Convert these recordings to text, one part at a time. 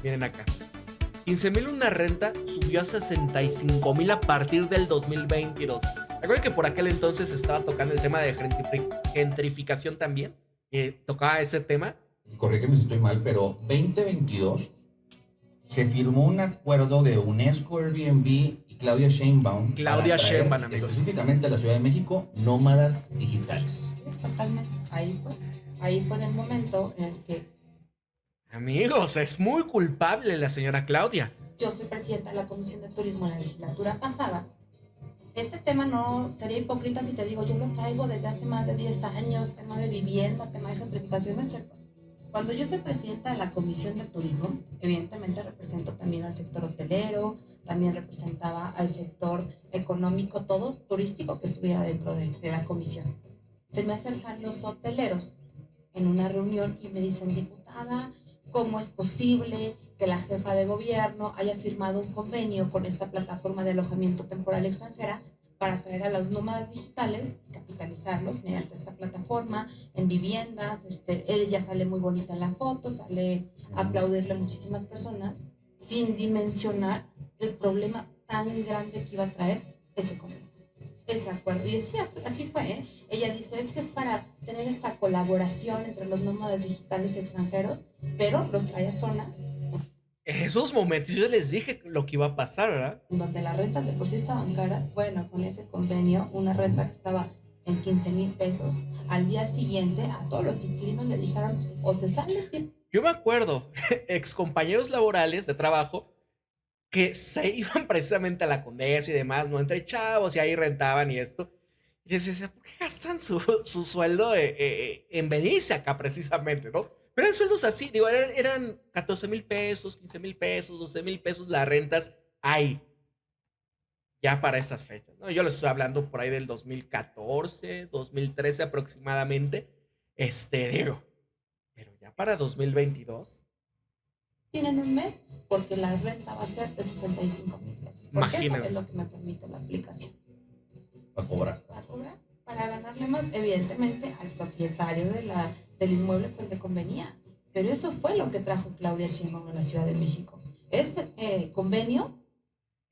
Miren acá. 15,000 una renta subió a 65,000 a partir del 2022. Recuerden que por aquel entonces estaba tocando el tema de gentrificación también. Tocaba ese tema. Corrígeme si estoy mal, pero 2022 se firmó un acuerdo de UNESCO, Airbnb y Claudia Sheinbaum para Claudia atraer Sheinbaum, amigos. específicamente a la Ciudad de México nómadas digitales. Es totalmente. Ahí fue en el momento en el que Amigos, es muy culpable la señora Claudia. yo soy presidenta de la Comisión de Turismo en la legislatura pasada. Este tema no sería hipócrita si te digo, yo lo traigo desde hace más de 10 años, tema de vivienda, tema de gentrificación, no es cierto. Cuando yo soy presidenta de la Comisión de Turismo, evidentemente represento también al sector hotelero, también representaba al sector económico, todo turístico que estuviera dentro de la comisión. Se me acercan los hoteleros en una reunión y me dicen, diputada, ¿cómo es posible que la jefa de gobierno haya firmado un convenio con esta plataforma de alojamiento temporal extranjera para traer a los nómadas digitales, capitalizarlos mediante esta plataforma en viviendas? Ella sale muy bonita en la foto, sale a aplaudirle a muchísimas personas, sin dimensionar el problema tan grande que iba a traer ese convenio, ese acuerdo. Y decía, así fue, ¿eh? Ella dice, es que es para tener esta colaboración entre los nómadas digitales extranjeros, pero los trae a zonas En esos momentos yo les dije lo que iba a pasar, ¿verdad? donde las rentas de por sí estaban caras. Bueno, con ese convenio, una renta que estaba en 15,000 pesos, al día siguiente a todos los inquilinos le dijeron, o se salen. Yo me acuerdo, ex compañeros laborales de trabajo que se iban precisamente a la Condesa y demás, ¿no? Entre chavos y ahí rentaban y esto. Y les decía, ¿por qué gastan su sueldo en venirse acá precisamente, ¿no? Pero eran sueldos así, digo, eran 14,000 pesos, 15,000 pesos, 12,000 pesos las rentas ahí, ya para estas fechas, ¿no? Yo les estoy hablando por ahí del 2014, 2013 aproximadamente, digo, pero ya para 2022, Tienen un mes porque la renta va a ser de 65,000 pesos. Porque eso es imagínense. lo que me permite la aplicación. A cobrar. A cobrar para ganarle más, evidentemente, al propietario del inmueble pues le convenía. Pero eso fue lo que trajo Claudia Sheinbaum a la Ciudad de México. Ese convenio.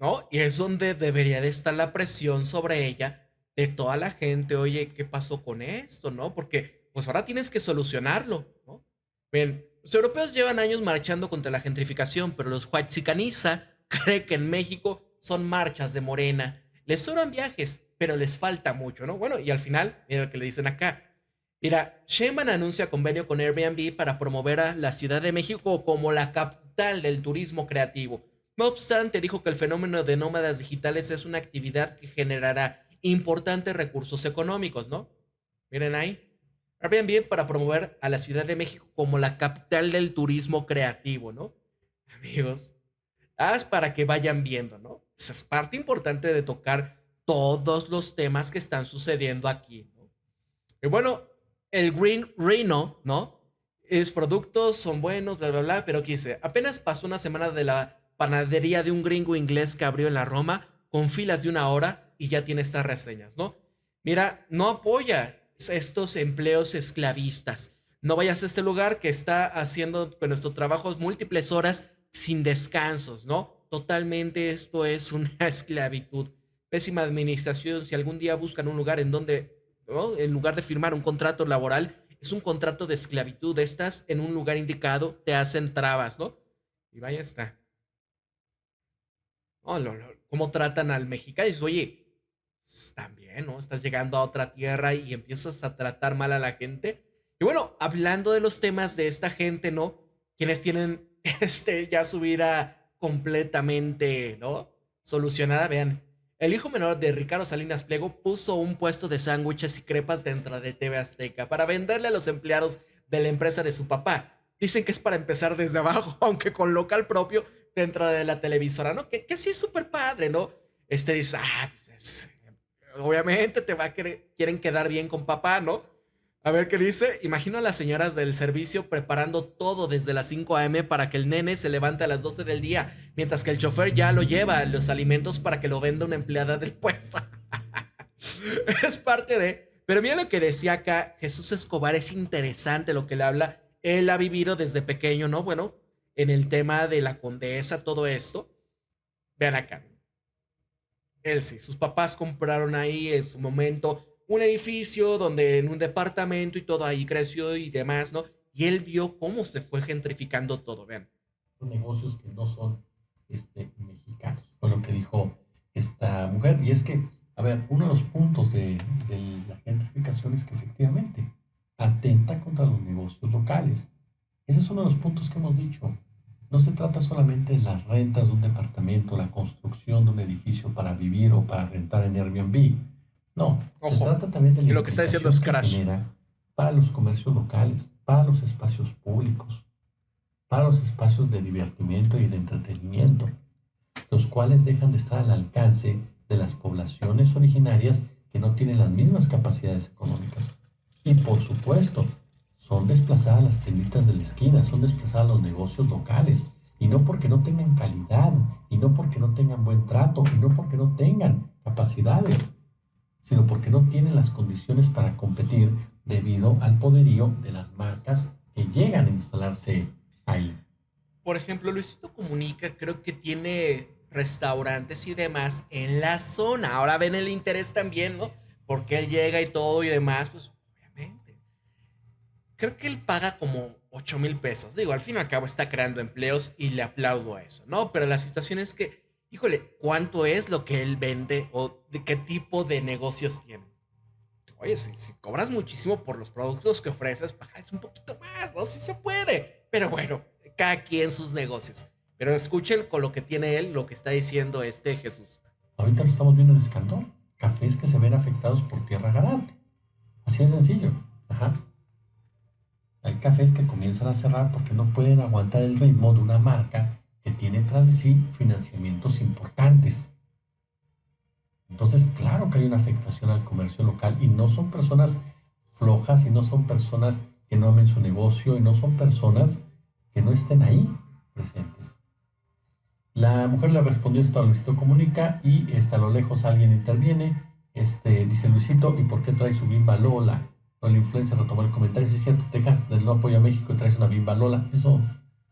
¿No? Y es donde debería de estar la presión sobre ella de toda la gente, oye, ¿qué pasó con esto? ¿No? Porque pues ahora tienes que solucionarlo, ¿no? Bien, los europeos llevan años marchando contra la gentrificación, pero los huaxicaniza creen que en México son marchas de Morena. Les sobran viajes, pero les falta mucho, ¿no? Bueno, y al final, mira lo que le dicen acá. Mira, Sheinbaum anuncia convenio con Airbnb para promover a la Ciudad de México como la capital del turismo creativo. No obstante, dijo que el fenómeno de nómadas digitales es una actividad que generará importantes recursos económicos, ¿no? Miren ahí. Airbnb para promover a la Ciudad de México como la capital del turismo creativo, ¿no? Amigos, haz para que vayan viendo, ¿no? Esa es parte importante de tocar todos los temas que están sucediendo aquí, ¿no? Y bueno, el Green Rhino, ¿no? Es productos, son buenos, bla, bla, bla, pero quise. Apenas pasó una semana de la panadería de un gringo inglés que abrió en la Roma con filas de 1 hora y ya tiene estas reseñas, ¿no? Mira, no apoya estos empleos esclavistas. No vayas a este lugar que está haciendo con nuestros trabajos múltiples horas sin descansos, ¿no? Totalmente esto es una esclavitud. Pésima administración. Si algún día buscan un lugar en donde, ¿no? En lugar de firmar un contrato laboral, es un contrato de esclavitud. Estás en un lugar indicado, te hacen trabas, ¿no? Y vaya está. Oh, ¿cómo tratan al mexicano? Y dices, oye, pues, también, ¿no? Estás llegando a otra tierra y empiezas a tratar mal a la gente. Y bueno, hablando de los temas de esta gente, ¿no? Quienes tienen ya su vida completamente, ¿no? Solucionada, vean. El hijo menor de Ricardo Salinas Pliego puso un puesto de sándwiches y crepas dentro de TV Azteca para venderle a los empleados de la empresa de su papá. Dicen que es para empezar desde abajo, aunque con local propio dentro de la televisora, ¿no? Que sí es súper padre, ¿no? Dice, pues, obviamente quieren quedar bien con papá, ¿no? A ver qué dice. Imagino a las señoras del servicio preparando todo desde las 5 a.m. para que el nene se levante a las 12 del día, mientras que el chofer ya lo lleva los alimentos para que lo venda una empleada del puesto. Es parte de... Pero mira lo que decía acá Jesús Escobar, es interesante lo que le habla. Él ha vivido desde pequeño, ¿no? Bueno, en el tema de la Condesa, todo esto. Vean acá. Él sí, sus papás compraron ahí en su momento un edificio donde en un departamento y todo ahí creció y demás, ¿no? Y él vio cómo se fue gentrificando todo, vean. Negocios que no son mexicanos, fue lo que dijo esta mujer. Y es que, a ver, uno de los puntos de la gentrificación es que efectivamente atenta contra los negocios locales. Ese es uno de los puntos que hemos dicho. No se trata solamente de las rentas de un departamento, la construcción de un edificio para vivir o para rentar en Airbnb. No, se Ojo, trata también de la y lo que está diciendo es implicación que Crash. genera para los comercios locales, para los espacios públicos, para los espacios de divertimiento y de entretenimiento, los cuales dejan de estar al alcance de las poblaciones originarias que no tienen las mismas capacidades económicas. Y por supuesto, son desplazadas las tienditas de la esquina, son desplazadas los negocios locales, y no porque no tengan calidad, y no porque no tengan buen trato, y no porque no tengan capacidades, sino porque no tienen las condiciones para competir debido al poderío de las marcas que llegan a instalarse ahí. Por ejemplo, Luisito Comunica creo que tiene restaurantes y demás en la zona. Ahora ven el interés también, ¿no? Porque él llega y todo y demás, pues obviamente. Creo que él paga como 8,000 pesos. Digo, al fin y al cabo está creando empleos y le aplaudo a eso, ¿no? Pero la situación es que, híjole, ¿cuánto es lo que él vende o de qué tipo de negocios tiene? Oye, si cobras muchísimo por los productos que ofreces, pagas un poquito más, ¿no? Sí se puede. Pero bueno, cada quien sus negocios. Pero escuchen con lo que tiene él, lo que está diciendo este Jesús. Ahorita lo estamos viendo en Escandón, cafés que se ven afectados por tierra garante. Así de sencillo. Ajá. Hay cafés que comienzan a cerrar porque no pueden aguantar el ritmo de una marca que tiene tras de sí financiamientos importantes. Entonces, claro que hay una afectación al comercio local y no son personas flojas y no son personas que no amen su negocio y no son personas que no estén ahí presentes. La mujer le respondió esto a Luisito Comunica y a lo lejos alguien interviene. Dice Luisito, ¿y por qué trae su bimba Lola? No, la influencer retomó el comentario. Si es cierto, Texas del no apoyo a México y traes una bimba Lola. Eso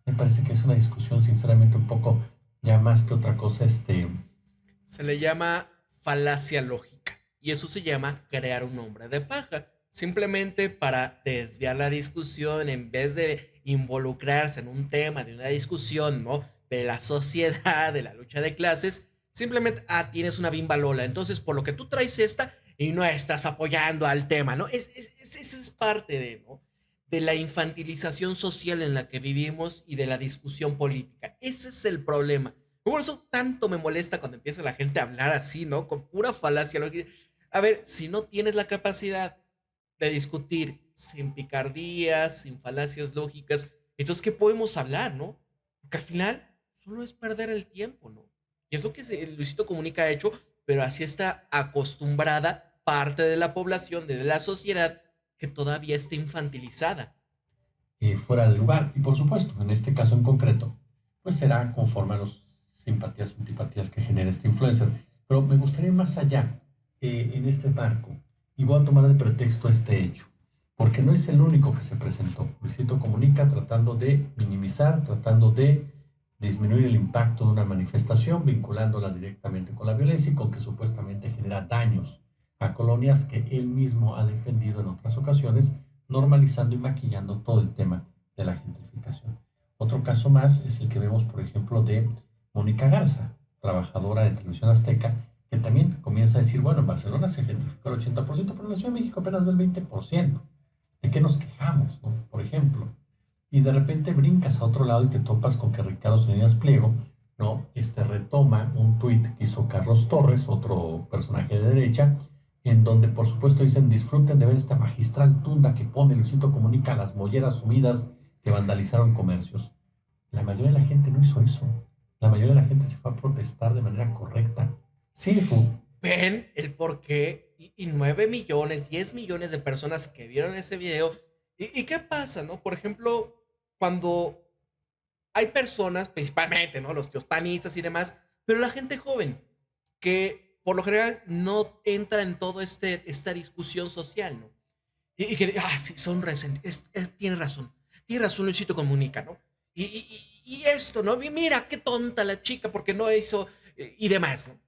me parece que es una discusión sinceramente un poco ya más que otra cosa. Se le llama falacia lógica. Y eso se llama crear un hombre de paja. Simplemente para desviar la discusión en vez de involucrarse en un tema de una discusión, ¿no? De la sociedad, de la lucha de clases, simplemente, tienes una bimba Lola, entonces por lo que tú traes esta y no estás apoyando al tema, ¿no? Esa es parte de, ¿no? De la infantilización social en la que vivimos y de la discusión política. Ese es el problema. Por eso tanto me molesta cuando empieza la gente a hablar así, ¿no? Con pura falacia. A ver, si no tienes la capacidad de discutir sin picardías, sin falacias lógicas, entonces, ¿qué podemos hablar, no? Porque al final solo es perder el tiempo, ¿no? Y es lo que Luisito Comunica ha hecho, pero así está acostumbrada parte de la población, de la sociedad, que todavía está infantilizada. Fuera de lugar. Y por supuesto, en este caso en concreto, pues será conforme a las simpatías o antipatías que genera este influencer. Pero me gustaría ir más allá en este marco y voy a tomar de pretexto este hecho, porque no es el único que se presentó. Luisito Comunica tratando de minimizar, tratando de disminuir el impacto de una manifestación, vinculándola directamente con la violencia y con que supuestamente genera daños a colonias que él mismo ha defendido en otras ocasiones, normalizando y maquillando todo el tema de la gentrificación. Otro caso más es el que vemos, por ejemplo, de Mónica Garza, trabajadora de Televisión Azteca, que también comienza a decir, bueno, en Barcelona se gentrificó el 80%, pero en la Ciudad de México apenas ve el 20%. ¿De qué nos quejamos, no? Por ejemplo. Y de repente brincas a otro lado y te topas con que Ricardo Salinas Pliego, ¿no? Retoma un tuit que hizo Carlos Torres, otro personaje de derecha, en donde por supuesto dicen disfruten de ver esta magistral tunda que pone Luisito Comunica a las molleras sumidas que vandalizaron comercios. La mayoría de la gente no hizo eso. La mayoría de la gente se fue a protestar de manera correcta. Sí, ven el por qué y 9 millones, 10 millones de personas que vieron ese video. ¿Y qué pasa, no? Por ejemplo, cuando hay personas, principalmente, ¿no? Los tíos panistas y demás, pero la gente joven, que por lo general no entra en toda esta discusión social, ¿no? Y que, sí, son resentidos, tiene razón Luisito Comunica, ¿no? y esto, ¿no? Mira, qué tonta la chica porque no hizo y demás, ¿no?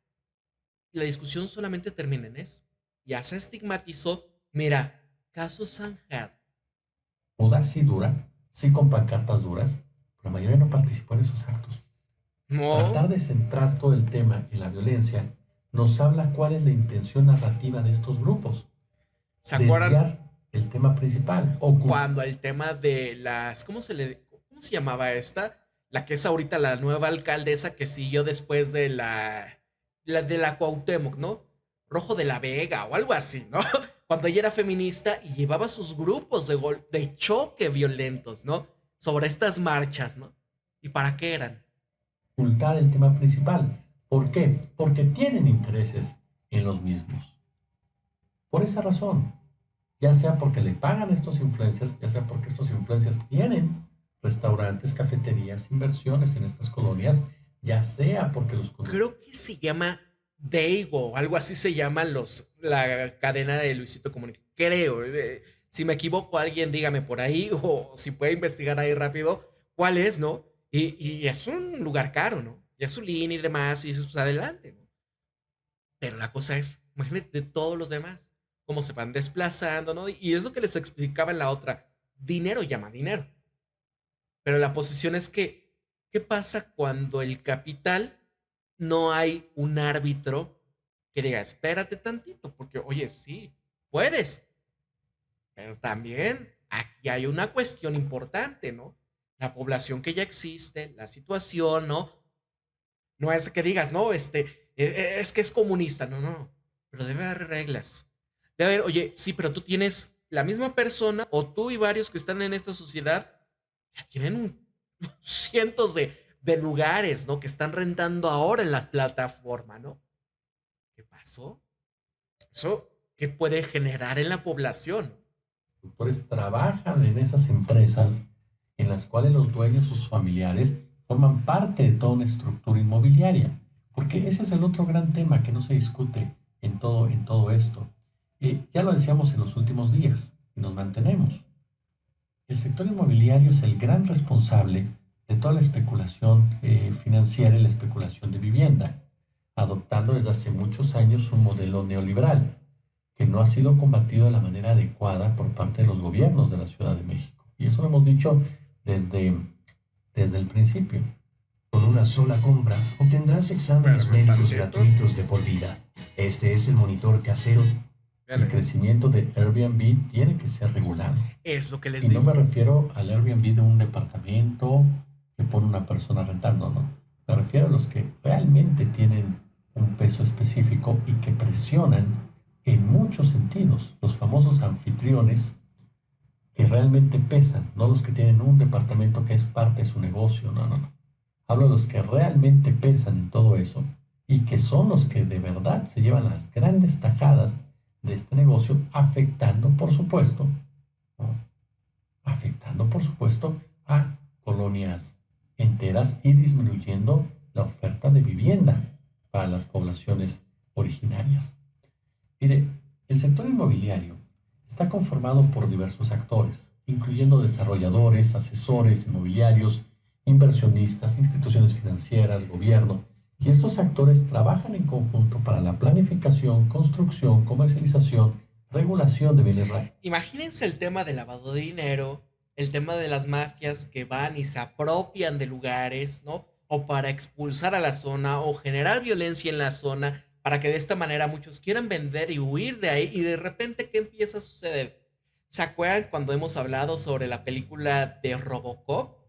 Y la discusión solamente termina en eso. Ya se estigmatizó, mira, caso zanjado. Duda sí dura, sí con pancartas duras, pero la mayoría no participó en esos actos. No, Tratar de centrar todo el tema en la violencia nos habla cuál es la intención narrativa de estos grupos. ¿se acuerdan Desviar el tema principal, cuando el tema de cómo se llamaba esta? La que es ahorita la nueva alcaldesa que siguió después de la de la Cuauhtémoc, ¿no? Rojo de la Vega o algo así, ¿no? Cuando ella era feminista y llevaba sus grupos de choque violentos, ¿no? Sobre estas marchas, ¿no? ¿Y para qué eran? ocultar el tema principal. ¿Por qué? Porque tienen intereses en los mismos. Por esa razón, ya sea porque le pagan a estos influencers, ya sea porque estos influencers tienen restaurantes, cafeterías, inversiones en estas colonias, ya sea porque los Creo que se llama Daigo, algo así se llaman la cadena de Luisito Comunica. Creo. Si me equivoco, alguien dígame por ahí, o si puede investigar ahí rápido cuál es, ¿no? Y es un lugar caro, ¿no? Ya su línea y demás, y dices, pues adelante, ¿no? Pero la cosa es, imagínate de todos los demás, cómo se van desplazando, ¿no? Y es lo que les explicaba en la otra. Dinero llama dinero. Pero la posición es que, ¿qué pasa cuando el capital no hay un árbitro que diga, espérate tantito, porque oye, sí, puedes, pero también aquí hay una cuestión importante, ¿no? La población que ya existe, la situación, ¿no? No es que digas, no, es que es comunista, no, no, no, pero debe haber reglas. Debe haber, oye, sí, pero tú tienes la misma persona, o tú y varios que están en esta sociedad, ya tienen cientos de lugares, ¿no? Que están rentando ahora en la plataforma, ¿no? ¿Qué pasó? Eso, ¿qué puede generar en la población? productores trabajan en esas empresas en las cuales los dueños, sus familiares, forman parte de toda una estructura inmobiliaria. Porque ese es el otro gran tema que no se discute en todo esto. Ya lo decíamos en los últimos días y nos mantenemos. El sector inmobiliario es el gran responsable de toda la especulación financiera y la especulación de vivienda, adoptando desde hace muchos años un modelo neoliberal que no ha sido combatido de la manera adecuada por parte de los gobiernos de la Ciudad de México. Y eso lo hemos dicho desde, desde el principio. Con una sola compra obtendrás exámenes médicos gratuitos de por vida. Este es el monitor casero. El crecimiento de Airbnb tiene que ser regulado. Es lo que les Y no digo. me refiero al Airbnb de un departamento que pone una persona rentando, no. Me refiero a los que realmente tienen un peso específico y que presionan en muchos sentidos. Los famosos anfitriones que realmente pesan, no los que tienen un departamento que es parte de su negocio, no, no, no. Hablo de los que realmente pesan en todo eso y que son los que de verdad se llevan las grandes tajadas de este negocio, afectando, por supuesto, ¿no? Afectando, por supuesto, a colonias enteras y disminuyendo la oferta de vivienda para las poblaciones originarias. Mire, el sector inmobiliario está conformado por diversos actores, incluyendo desarrolladores, asesores inmobiliarios, inversionistas, instituciones financieras, gobierno, y estos actores trabajan en conjunto para la planificación, construcción, comercialización, regulación de bienes raíces. Imagínense el tema del lavado de dinero, el tema de las mafias que van y se apropian de lugares, ¿no? O para expulsar a la zona o generar violencia en la zona para que de esta manera muchos quieran vender y huir de ahí y de repente, ¿qué empieza a suceder? ¿Se acuerdan cuando hemos hablado sobre la película de Robocop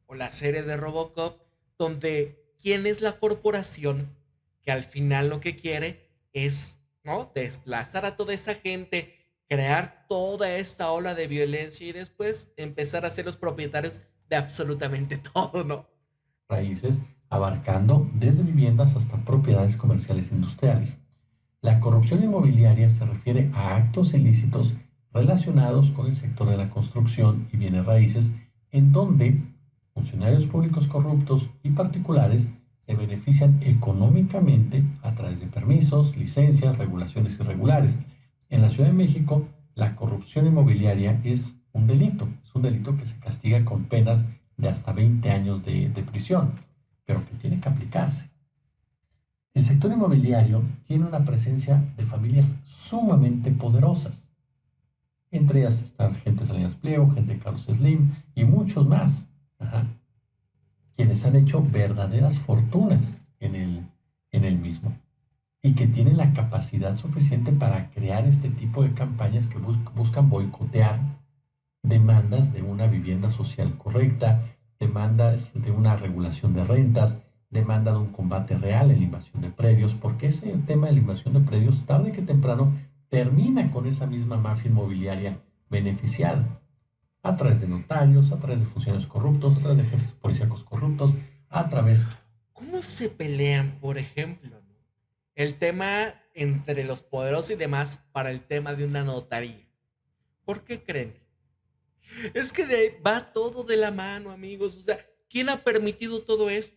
o la serie de Robocop, donde quién es la corporación que al final lo que quiere es, ¿no? Desplazar a toda esa gente, crear toda esta ola de violencia y después empezar a ser los propietarios de absolutamente todo, ¿no? Raíces, abarcando desde viviendas hasta propiedades comerciales e industriales. La corrupción inmobiliaria se refiere a actos ilícitos relacionados con el sector de la construcción y bienes raíces, en donde funcionarios públicos corruptos y particulares se benefician económicamente a través de permisos, licencias, regulaciones irregulares. En la Ciudad de México, la corrupción inmobiliaria es un delito que se castiga con penas de hasta 20 años de prisión, pero que tiene que aplicarse. El sector inmobiliario tiene una presencia de familias sumamente poderosas. Entre ellas están gente de Salinas Pliego, gente de Carlos Slim y muchos más. Ajá. Quienes han hecho verdaderas fortunas en el mismo y que tienen la capacidad suficiente para crear este tipo de campañas que buscan boicotear demandas de una vivienda social correcta, demandas de una regulación de rentas, demanda de un combate real en la invasión de predios, porque ese tema de la invasión de predios, tarde que temprano, termina con esa misma mafia inmobiliaria beneficiada, a través de notarios, a través de funcionarios corruptos, a través de jefes policíacos corruptos, a través... ¿Cómo se pelean, por ejemplo, ¿no? El tema entre los poderosos y demás para el tema de una notaría? ¿Por qué creen? Es que va todo de la mano, amigos. O sea, ¿quién ha permitido todo esto?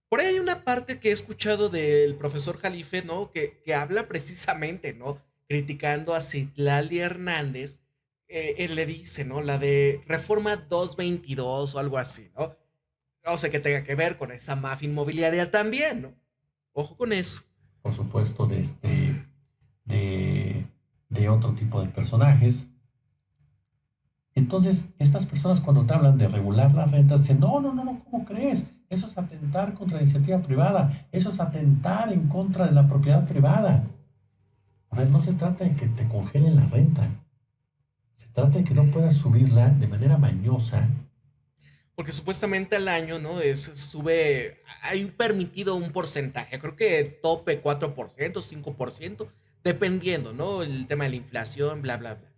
Por ahí hay una parte que he escuchado del profesor Jalife, ¿no? Que habla precisamente, ¿no? Criticando a Citlali Hernández. Él le dice, ¿no? La de Reforma 222 o algo así, ¿no? O sea, que tenga que ver con esa mafia inmobiliaria también, ¿no? Ojo con eso. Por supuesto, de otro tipo de personajes. Entonces, estas personas cuando te hablan de regular las rentas, dicen, no, no, no, no, ¿cómo crees? Eso es atentar contra la iniciativa privada, eso es atentar en contra de la propiedad privada. A ver, no se trata de que te congelen la renta, se trata de que no puedas subirla de manera mañosa. Porque supuestamente al año, ¿no? Sube, hay permitido un porcentaje, creo que tope 4%, 5%, dependiendo, ¿no? El tema de la inflación, bla, bla, bla.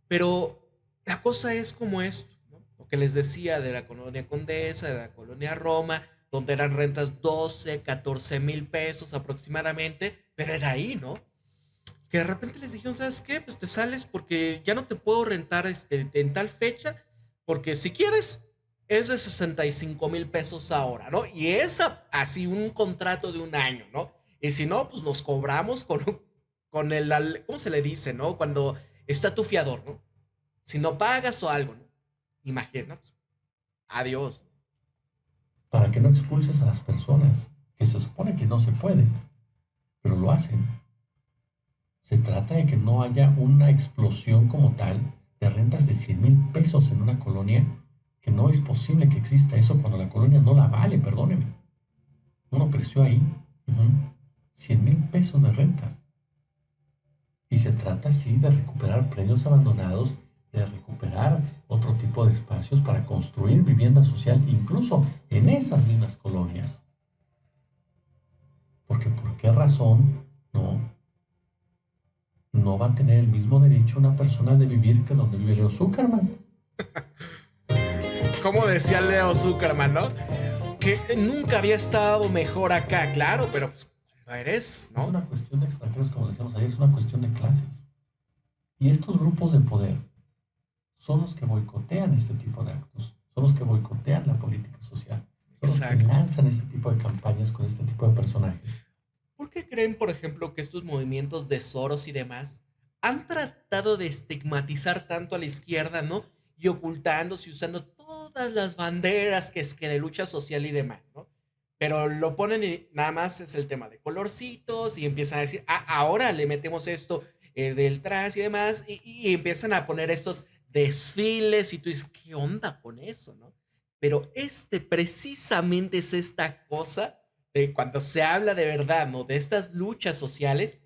Pero la cosa es como esto, ¿no? Lo que les decía de la colonia Condesa, de la colonia Roma, donde eran rentas 12, 14 mil pesos aproximadamente, pero era ahí, ¿no? Que de repente les dijeron, ¿sabes qué? Pues te sales porque ya no te puedo rentar en tal fecha, porque si quieres es de 65 mil pesos ahora, ¿no? Y es así un contrato de un año, ¿no? Y si no, pues nos cobramos con ¿cómo se le dice, no? Cuando está tu fiador, ¿no? Si no pagas o algo, ¿no? Imagina, pues, adiós. Para que no expulses a las personas, que se supone que no se puede, pero lo hacen. Se trata de que no haya una explosión como tal de rentas de 100 mil pesos en una colonia, que no es posible que exista eso cuando la colonia no la vale, perdóneme. Uno creció ahí, 100 mil pesos de rentas. Y se trata así de recuperar predios abandonados, de recuperar otro tipo de espacios para construir vivienda social, incluso en esas mismas colonias. Porque ¿por qué razón no va a tener el mismo derecho una persona de vivir que donde vive Leo Zuckerman? Como decía Leo Zuckerman, ¿no? Que nunca había estado mejor acá, claro, pero pues no eres, ¿no? Es una cuestión de extranjeros, como decíamos ayer, es una cuestión de clases. Y estos grupos de poder son los que boicotean este tipo de actos, son los que boicotean la política social, son los que lanzan este tipo de campañas con este tipo de personajes. ¿Por qué creen, por ejemplo, que estos movimientos de Soros y demás han tratado de estigmatizar tanto a la izquierda, ¿no? Y ocultándose y usando todas las banderas que es que de lucha social y demás, ¿no? Pero lo ponen y nada más es el tema de colorcitos y empiezan a decir, ahora le metemos esto del trans y demás y empiezan a poner estos desfiles y tú dices, ¿qué onda con eso, no? Pero precisamente es esta cosa de cuando se habla de verdad, ¿no? De estas luchas sociales,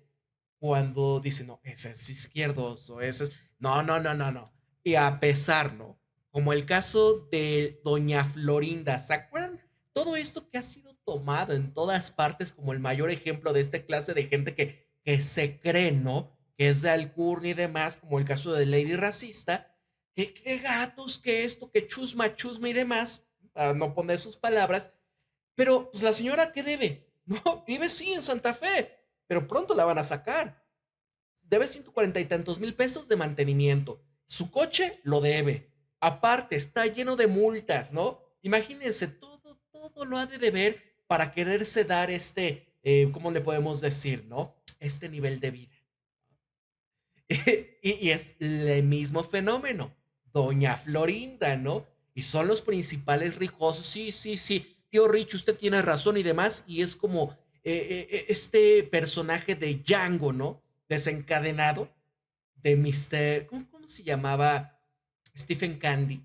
cuando dicen, no, ese es izquierdoso, ese es, no, no, no, no, no. Y a pesar, ¿no? Como el caso de Doña Florinda, ¿se acuerdan? Todo esto que ha sido tomado en todas partes como el mayor ejemplo de esta clase de gente que se cree, ¿no? Que es de alcurnia y demás, como el caso de Lady Racista, que gatos, que esto, que chusma, chusma y demás, para no poner sus palabras, pero pues la señora, ¿qué debe? No, vive sí en Santa Fe, pero pronto la van a sacar. Debe 140 y tantos mil pesos de mantenimiento. Su coche lo debe. Aparte, está lleno de multas, ¿no? Imagínense, todo lo ha de deber para quererse dar ¿cómo le podemos decir, no? Este nivel de vida. y es el mismo fenómeno. Doña Florinda, ¿no? Y son los principales rijosos. Sí, sí, sí, tío Rich, usted tiene razón y demás. Y es como este personaje de Django, ¿no? Desencadenado de Mr. ¿Cómo se llamaba? Stephen Candy,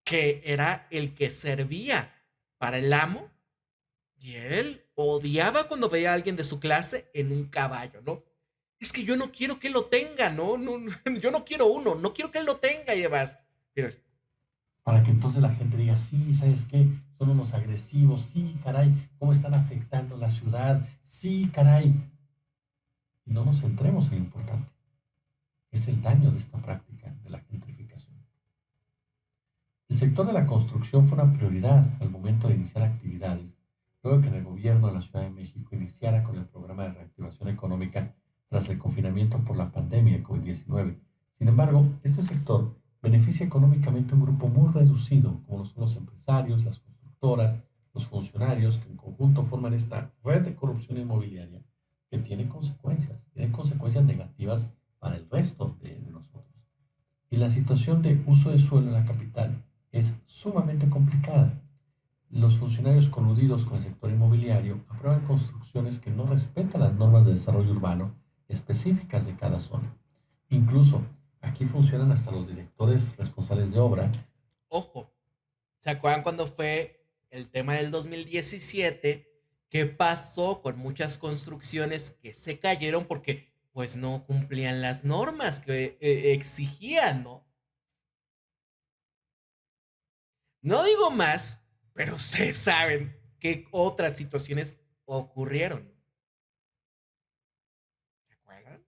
que era el que servía para el amo y él odiaba cuando veía a alguien de su clase en un caballo, ¿no? Es que yo no quiero que él lo tenga, ¿no? Yo no quiero uno, no quiero que él lo tenga y demás. Pero, Para que entonces la gente diga, sí, ¿sabes qué? Son unos agresivos, sí, caray, cómo están afectando la ciudad, sí, caray. Y no nos centremos en lo importante, que es el daño de esta práctica de la gentrificación. El sector de la construcción fue una prioridad al momento de iniciar actividades, luego que en el gobierno de la Ciudad de México iniciara con el programa de reactivación económica tras el confinamiento por la pandemia de COVID-19. Sin embargo, este sector beneficia económicamente a un grupo muy reducido, como son los empresarios, las constructoras, los funcionarios, que en conjunto forman esta red de corrupción inmobiliaria que tiene consecuencias negativas para el resto de nosotros. Y la situación de uso de suelo en la capital es sumamente complicada. Los funcionarios coludidos con el sector inmobiliario aprueban construcciones que no respetan las normas de desarrollo urbano específicas de cada zona. Incluso aquí funcionan hasta los directores responsables de obra. ojo, ¿se acuerdan cuando fue el tema del 2017? ¿Qué pasó con muchas construcciones que se cayeron porque pues no cumplían las normas que exigían, ¿no? No digo más, pero ustedes saben qué otras situaciones ocurrieron. ¿Se acuerdan?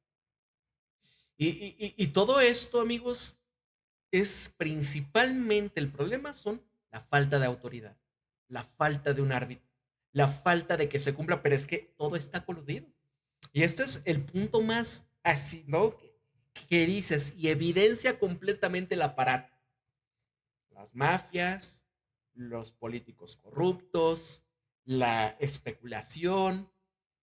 Y todo esto, amigos, es principalmente el problema son la falta de autoridad, la falta de un árbitro, la falta de que se cumpla, pero es que todo está coludido. Y este es el punto más así, ¿no? Que dices y evidencia completamente el aparato. Las mafias, los políticos corruptos, la especulación,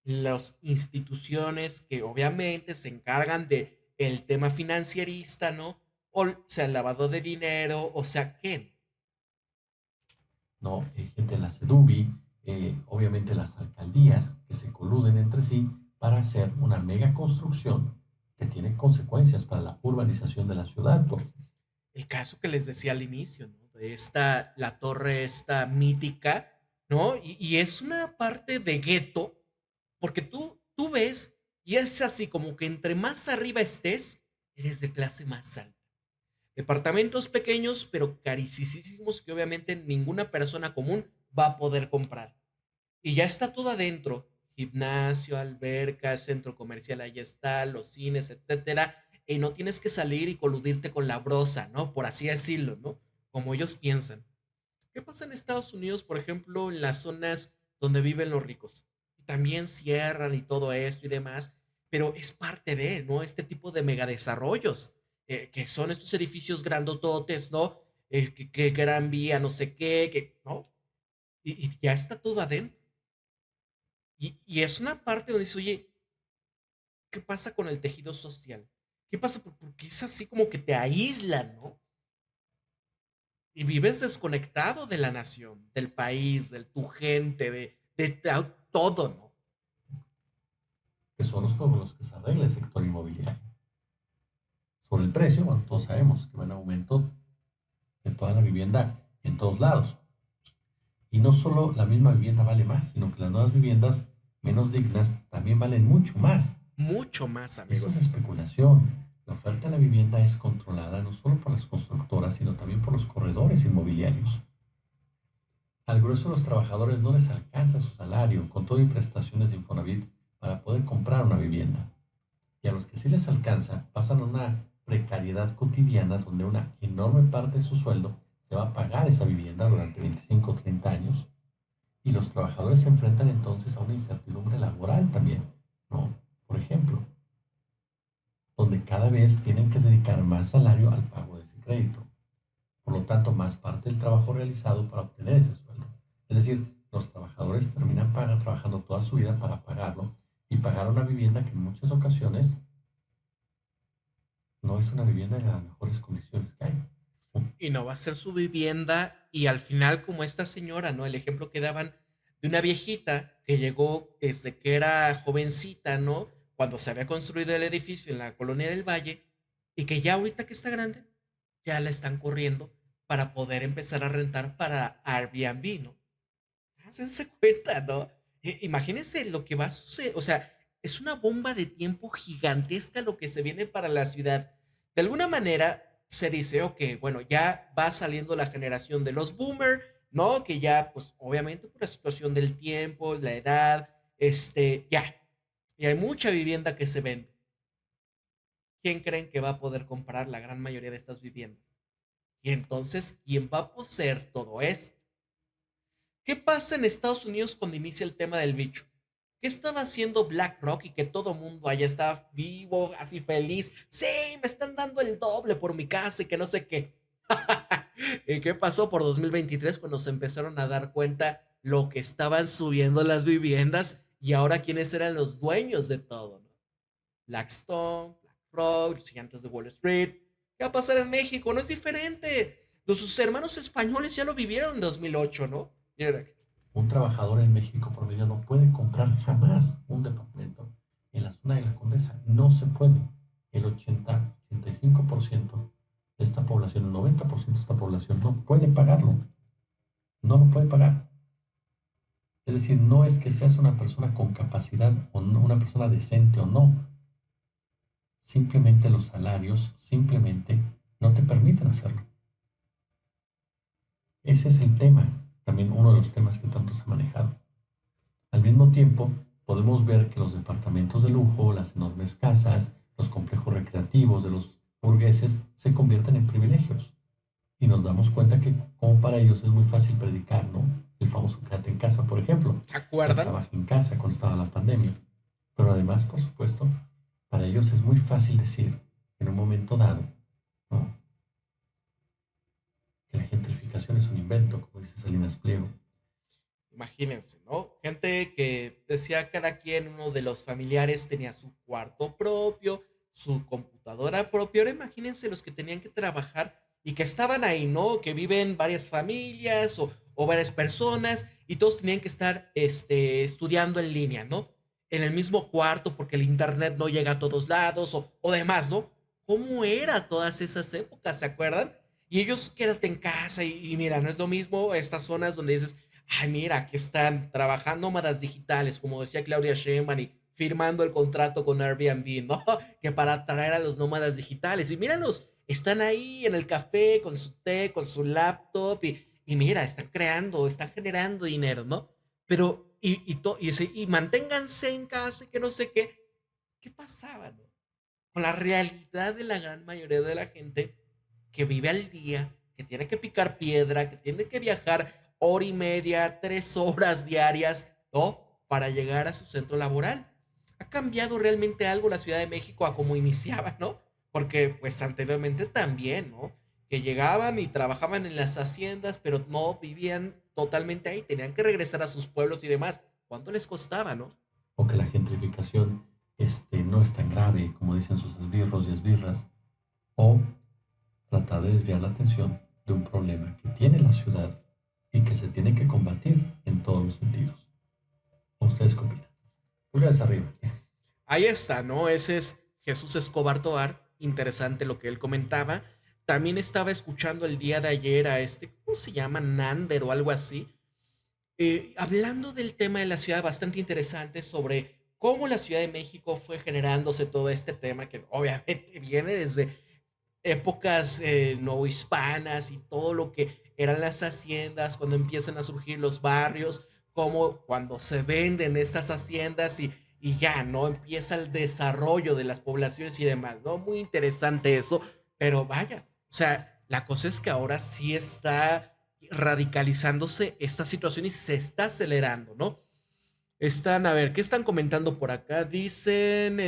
las instituciones que obviamente se encargan de el tema financierista, ¿no? O sea, el lavado de dinero, o sea, ¿qué? ¿No? Gente de la CEDUBI, obviamente las alcaldías que se coluden entre sí para hacer una mega construcción que tiene consecuencias para la urbanización de la ciudad. El caso que les decía al inicio, ¿no? De esta, la torre esta mítica, ¿no? Y es una parte de gueto, porque tú ves, y es así como que entre más arriba estés, eres de clase más alta. Departamentos pequeños, pero carísimos que obviamente ninguna persona común va a poder comprar. Y ya está todo adentro. Gimnasio, alberca, centro comercial, ahí está, los cines, etcétera. Y no tienes que salir y coludirte con la brosa, ¿no? Por así decirlo, ¿no? Como ellos piensan. ¿Qué pasa en Estados Unidos, por ejemplo, en las zonas donde viven los ricos? También cierran y todo esto y demás, pero es parte de, ¿no? Este tipo de megadesarrollos, que son estos edificios grandototes, ¿no? Que Gran Vía, no sé qué, ¿no? Y ya está todo adentro. Y es una parte donde dice, oye, ¿qué pasa con el tejido social? ¿Qué pasa? Porque es así como que te aíslan, ¿no? Y vives desconectado de la nación, del país, de tu gente, de todo, ¿no? Que son como los que se arregla el sector inmobiliario. Sobre el precio, bueno, todos sabemos que va en aumento de toda la vivienda en todos lados. Y no solo la misma vivienda vale más, sino que las nuevas viviendas menos dignas también valen mucho más. Mucho más, Esto es amigos. especulación. La oferta de la vivienda es controlada no solo por las constructoras, sino también por los corredores inmobiliarios. Al grueso de los trabajadores no les alcanza su salario con todo y prestaciones de Infonavit para poder comprar una vivienda. Y a los que sí les alcanza pasan a una precariedad cotidiana donde una enorme parte de su sueldo se va a pagar esa vivienda durante 25 o 30 años. Y los trabajadores se enfrentan entonces a una incertidumbre laboral también, ¿no? Por ejemplo, donde cada vez tienen que dedicar más salario al pago de ese crédito. Por lo tanto, más parte del trabajo realizado para obtener ese sueldo. Es decir, los trabajadores terminan trabajando toda su vida para pagarlo y pagar una vivienda que en muchas ocasiones no es una vivienda en las mejores condiciones que hay. Y no va a ser su vivienda y al final como esta señora, ¿no? El ejemplo que daban de una viejita que llegó desde que era jovencita, ¿no? Cuando se había construido el edificio en la colonia del Valle y que ya ahorita que está grande, ya la están corriendo para poder empezar a rentar para Airbnb, ¿no? Hácense cuenta, ¿no? Imagínense lo que va a suceder. O sea, es una bomba de tiempo gigantesca lo que se viene para la ciudad. De alguna manera se dice, ok, bueno, ya va saliendo la generación de los boomers, ¿no? Que ya, pues obviamente por la situación del tiempo, la edad, ya. Y hay mucha vivienda que se vende. ¿Quién creen que va a poder comprar la gran mayoría de estas viviendas? Y entonces, ¿quién va a poseer todo esto? ¿Qué pasa en Estados Unidos cuando inicia el tema del bicho? ¿Qué estaba haciendo BlackRock y que todo mundo allá estaba vivo, así feliz? Sí, me están dando el doble por mi casa y que no sé qué. ¿Y qué pasó por 2023 cuando se empezaron a dar cuenta lo que estaban subiendo las viviendas y ahora quiénes eran los dueños de todo, ¿no? Blackstone, BlackRock, los gigantes de Wall Street. ¿Qué va a pasar en México? No es diferente. Sus hermanos españoles ya lo vivieron en 2008, ¿no? Mira, Un trabajador en México promedio no puede comprar jamás un departamento en la zona de la Condesa. No se puede. El 85% de esta población, el 90% de esta población no puede pagarlo. No lo puede pagar. Es decir, no es que seas una persona con capacidad o no, una persona decente o no. Simplemente los salarios, simplemente no te permiten hacerlo. Ese es el tema, también uno de los temas que tanto se ha manejado. Al mismo tiempo, podemos ver que los departamentos de lujo, las enormes casas, los complejos recreativos de los burgueses se convierten en privilegios. Y nos damos cuenta que como para ellos es muy fácil predicar, ¿no? El famoso quédate en casa, por ejemplo. ¿se El acuerdan? trabajo en casa cuando estaba la pandemia. Pero además, por supuesto, para ellos es muy fácil decir en un momento dado, ¿no? Que la gentrificación es un invento, como dice Salinas Pliego. Imagínense, ¿no? Gente que decía cada quien, uno de los familiares tenía su cuarto propio, su computadora propia. Ahora imagínense los que tenían que trabajar y que estaban ahí, ¿no? Que viven varias familias o varias personas y todos tenían que estar estudiando en línea, ¿no? En el mismo cuarto porque el internet no llega a todos lados o demás, ¿no? ¿Cómo era todas esas épocas, se acuerdan? Y ellos quédate en casa y mira, no es lo mismo estas zonas donde dices, ay, mira, aquí están trabajando nómadas digitales, como decía Claudia Sheinbaum, y firmando el contrato con Airbnb, ¿no? Que para atraer a los nómadas digitales. Y míralos, están ahí en el café con su té, con su laptop, y mira, están creando, están generando dinero, ¿no? Pero, y manténganse en casa, que no sé qué. ¿Qué pasaba, no? Con la realidad de la gran mayoría de la gente que vive al día, que tiene que picar piedra, que tiene que viajar hora y media, 3 horas diarias, ¿no? Para llegar a su centro laboral. ¿Ha cambiado realmente algo la Ciudad de México a como iniciaba, ¿no? Porque pues anteriormente también, ¿no? Que llegaban y trabajaban en las haciendas, pero no vivían totalmente ahí, tenían que regresar a sus pueblos y demás. ¿Cuánto les costaba, no? O que la gentrificación no es tan grave como dicen sus esbirros y esbirras, o tratar de desviar la atención de un problema que tiene la ciudad y que se tiene que combatir en todos los sentidos. ¿O ustedes qué opinan? Pulgares arriba. Ahí está, ¿no? Ese es Jesús Escobar Tovar. Interesante lo que él comentaba. También estaba escuchando el día de ayer a ¿cómo se llama? Nander o algo así. Hablando del tema de la ciudad, bastante interesante sobre cómo la Ciudad de México fue generándose todo este tema que obviamente viene desde épocas no hispanas y todo lo que eran las haciendas, cuando empiezan a surgir los barrios, como cuando se venden estas haciendas y ya, ¿no? Empieza el desarrollo de las poblaciones y demás, ¿no? Muy interesante eso, pero vaya, o sea, la cosa es que ahora sí está radicalizándose esta situación y se está acelerando, ¿no? Están, a ver, ¿qué están comentando por acá? Dicen,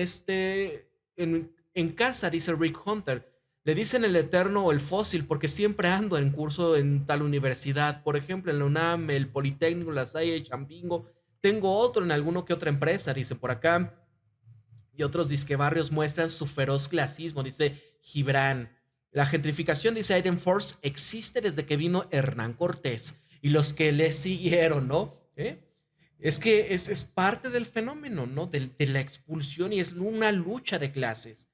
en casa, dice Rick Hunter, le dicen el eterno o el fósil porque siempre ando en curso en tal universidad, por ejemplo, en la UNAM, el Politécnico, la Salle, Chambingo, tengo otro en alguno que otra empresa, dice por acá, y otros disque barrios muestran su feroz clasismo, dice Gibran. La gentrificación, dice Aiden Force, existe desde que vino Hernán Cortés y los que le siguieron, ¿no? Es que es parte del fenómeno, ¿no? De la expulsión y es una lucha de clases.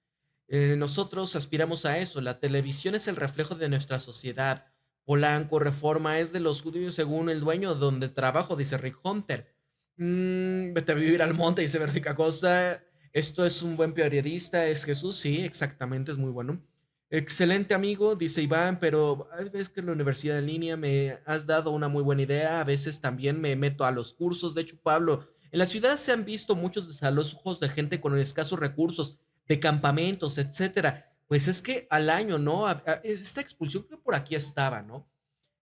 Nosotros aspiramos a eso. La televisión es el reflejo de nuestra sociedad. Polanco, Reforma, es de los judíos según el dueño donde trabajo, dice Rick Hunter. Vete a vivir al monte, dice Vertica Costa. Esto es un buen periodista, es Jesús, sí, exactamente, es muy bueno. Excelente amigo, dice Iván, pero a veces que en la universidad en línea me has dado una muy buena idea, a veces también me meto a los cursos. De hecho, Pablo, en la ciudad se han visto muchos desalojos de gente con escasos recursos, de campamentos, etcétera. Pues es que al año, ¿no? Esta expulsión que por aquí estaba, ¿no?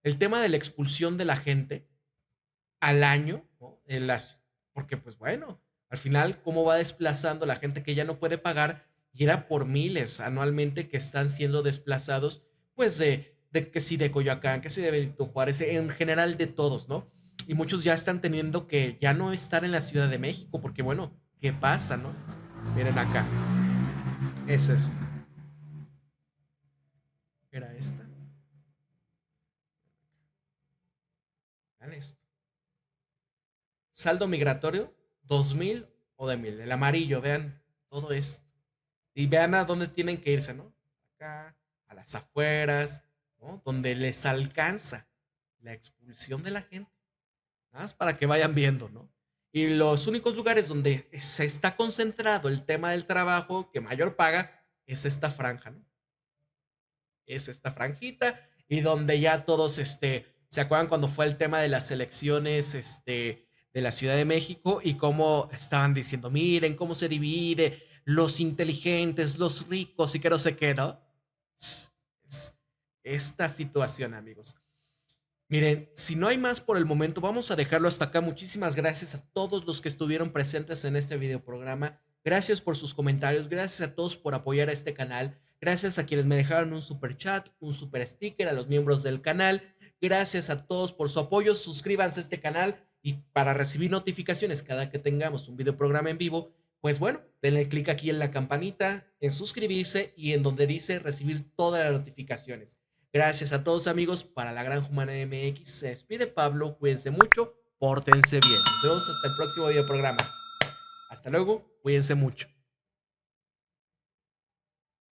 El tema de la expulsión de la gente al año, ¿no? Porque pues bueno, al final, ¿cómo va desplazando la gente que ya no puede pagar? Y era por miles anualmente que están siendo desplazados, pues de que sí de Coyoacán, que sí de Benito Juárez, en general de todos, ¿no? Y muchos ya están teniendo que ya no estar en la Ciudad de México, porque bueno, ¿qué pasa, no? Miren acá, es esta. ¿Era esta? Vean esto. Saldo migratorio, 2000 o de 1000. El amarillo, vean todo esto. Y vean a dónde tienen que irse, ¿no? Acá, a las afueras, ¿no? Donde les alcanza la expulsión de la gente. Nada más para que vayan viendo, ¿no? Y los únicos lugares donde se está concentrado el tema del trabajo que mayor paga es esta franja, ¿no? Es esta franjita y donde ya todos, ¿se acuerdan cuando fue el tema de las elecciones, de la Ciudad de México y cómo estaban diciendo, miren cómo se divide los inteligentes, los ricos y que no sé qué, ¿no? Es esta situación, amigos. Miren, si no hay más por el momento, vamos a dejarlo hasta acá. Muchísimas gracias a todos los que estuvieron presentes en este videoprograma. Gracias por sus comentarios, gracias a todos por apoyar a este canal. Gracias a quienes me dejaron un super chat, un super sticker, a los miembros del canal. Gracias a todos por su apoyo. Suscríbanse a este canal y para recibir notificaciones cada que tengamos un videoprograma en vivo, pues bueno, denle clic aquí en la campanita, en suscribirse y en donde dice recibir todas las notificaciones. Gracias a todos, amigos. Para La Gran Humana MX se despide Pablo. Cuídense mucho, pórtense bien. Nos vemos hasta el próximo videoprograma. Hasta luego, cuídense mucho.